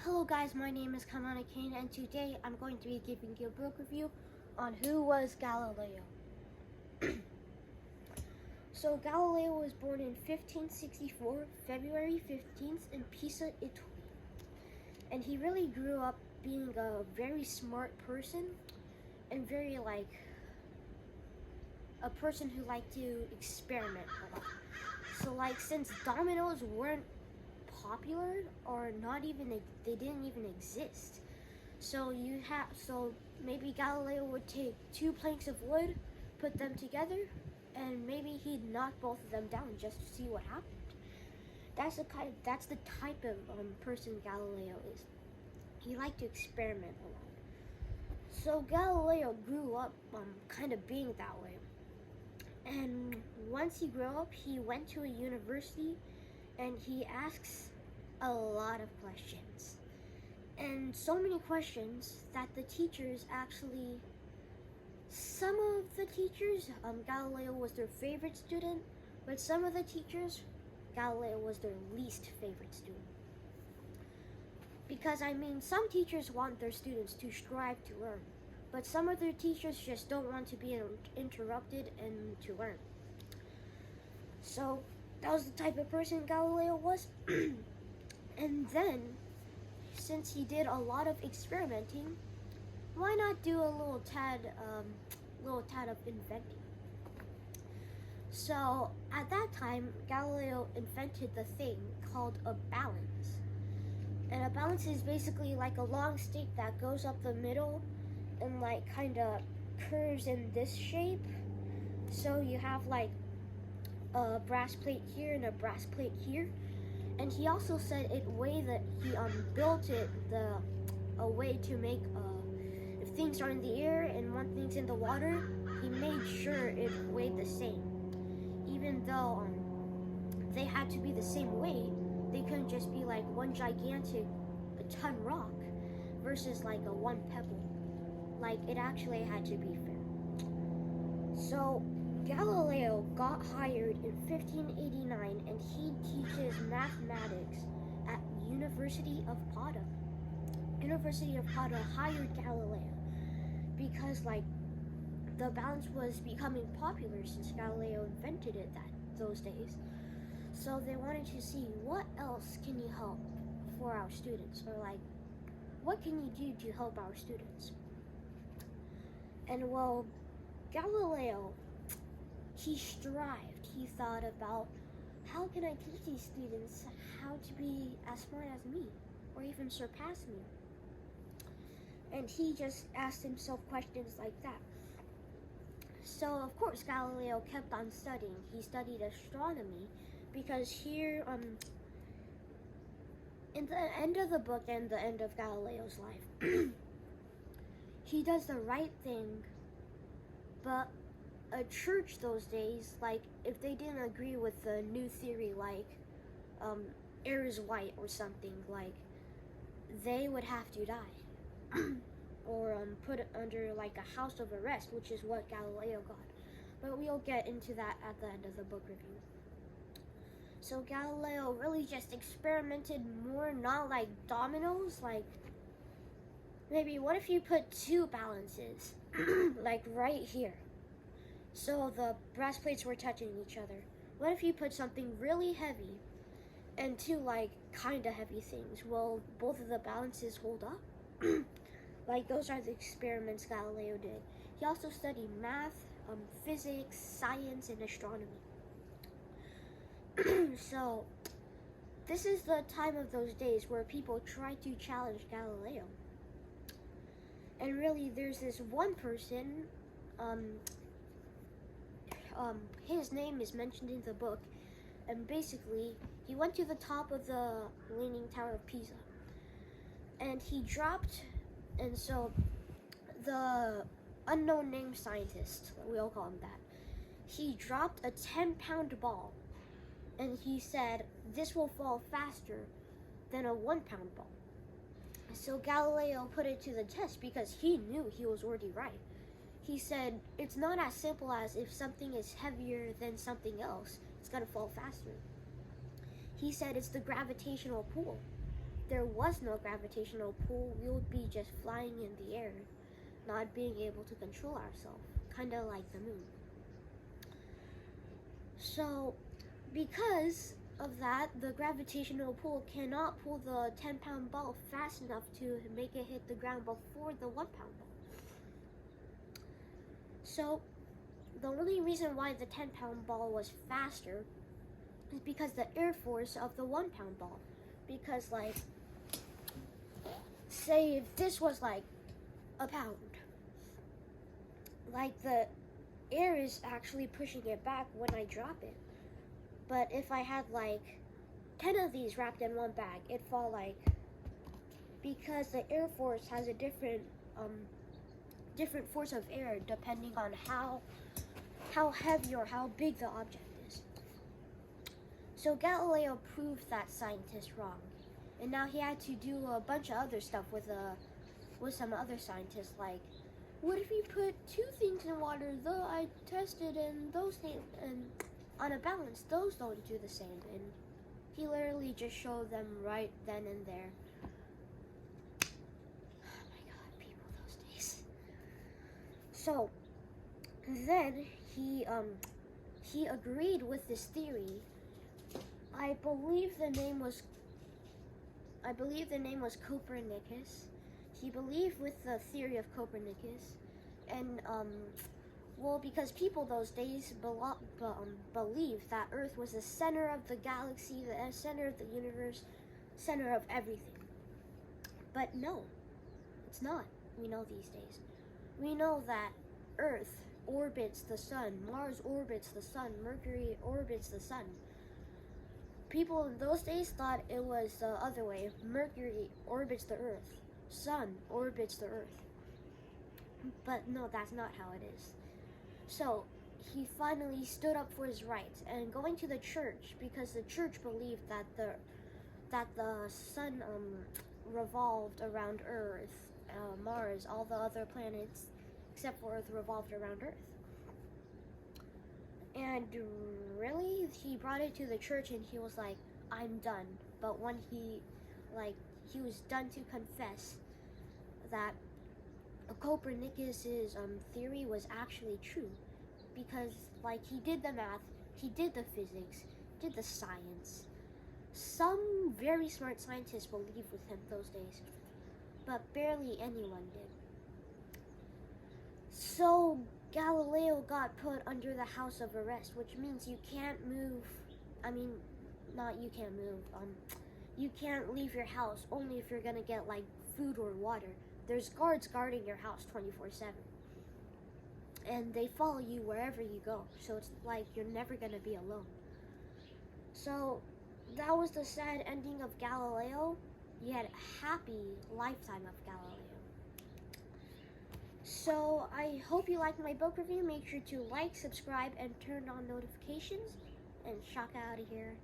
Hello guys, my name is Kaimana Kane, and today I'm going to be giving you a book review on who was Galileo. So Galileo was born in 1564, February 15th in Pisa, Italy. And he really grew up being a very smart person and very a person who liked to experiment a lot. So since dominoes weren't popular or they didn't even exist, so maybe Galileo would take two planks of wood, put them together, and maybe he'd knock both of them down just to see what happened. That's the type of person Galileo is. He liked to experiment a lot. So Galileo grew up kind of being that way. And once he grew up, he went to a university and he asks a lot of questions. And so many questions that the teachers some of the teachers, Galileo was their favorite student, but some of the teachers, Galileo was their least favorite student. Because some teachers want their students to strive to learn, but some of their teachers just don't want to be interrupted and to learn. So that was the type of person Galileo was. And then, since he did a lot of experimenting, why not do a little tad of inventing? So at that time, Galileo invented the thing called a balance. And a balance is basically like a long stick that goes up the middle and kind of curves in this shape. So you have a brass plate here and a brass plate here. And he also said he built it a way to make if things are in the air and one thing's in the water, he made sure it weighed the same. Even though they had to be the same weight, they couldn't just be one gigantic ton rock versus a one pebble. It actually had to be fair. So Galileo got hired in 1589 and he teaches mathematics at University of Pisa. University of Pisa hired Galileo because the balance was becoming popular since Galileo invented it those days. So they wanted to see what else can you help for our students, or what can you do to help our students. And Galileo, he strived. He thought about, how can I teach these students how to be as smart as me or even surpass me? And he just asked himself questions like that. So of course Galileo kept on studying. He studied astronomy because here in the end of the book and the end of Galileo's life, he does the right thing, but a church those days, if they didn't agree with the new theory, air is white or something, they would have to die or put under a house of arrest, which is what Galileo got. But we'll get into that at the end of the book review. So Galileo really just experimented more, not like dominoes, maybe what if you put two balances right here, so the brass plates were touching each other. What if you put something really heavy and two kind of heavy things? Will both of the balances hold up? Those are the experiments Galileo did. He also studied math, physics, science, and astronomy. So this is the time of those days where people try to challenge Galileo. And really, there's this one person, his name is mentioned in the book, and basically, he went to the top of the Leaning Tower of Pisa, and he dropped, and so the unknown name scientist, we'll call him that, he dropped a 10-pound ball, and he said, this will fall faster than a 1-pound ball. So Galileo put it to the test because he knew he was already right. He said, it's not as simple as if something is heavier than something else, it's gonna fall faster. He said it's the gravitational pull. there was no gravitational pull, we would be just flying in the air, not being able to control ourselves, kind of like the moon. So, because of that, the gravitational pull cannot pull the 10-pound ball fast enough to make it hit the ground before the 1-pound ball. So, the only reason why the 10-pound ball was faster is because the air force of the 1-pound ball. Because, like, say if this was like a pound, like the air is actually pushing it back when I drop it. But if I had like 10 of these wrapped in one bag, it'd fall like, because the air force has a different force of air depending on how heavy or how big the object is. So Galileo proved that scientist wrong, and now he had to do a bunch of other stuff with some other scientists, like, what if you put 2 things in water? Though I tested and those things, and on a balance, those don't do the same. And he literally just showed them right then and there. Oh my god, people those days. So then he agreed with this theory. I believe the name was Copernicus. He believed with the theory of Copernicus, and well, because people those days believed that Earth was the center of the galaxy, the center of the universe, center of everything. But no, it's not. We know these days. We know that Earth orbits the sun, Mars orbits the sun, Mercury orbits the sun. People in those days thought it was the other way. Mercury orbits the Earth, sun orbits the Earth. But no, that's not how it is. So he finally stood up for his rights and going to the church, because the church believed that the sun revolved around Earth, Mars, all the other planets except for Earth revolved around Earth. And really, he brought it to the church and he was like, I'm done. But when he was done to confess that Copernicus's theory was actually true, because like he did the math, he did the physics, did the science. Some very smart scientists believed with him those days, but barely anyone did. So Galileo got put under the house of arrest, which means you can't move. You can't leave your house only if you're gonna get like food or water. There's guards guarding your house 24/7. And they follow you wherever you go. So it's like you're never gonna be alone. So that was the sad ending of Galileo. You had a happy lifetime of Galileo. So I hope you liked my book review. Make sure to like, subscribe, and turn on notifications. And shock out of here.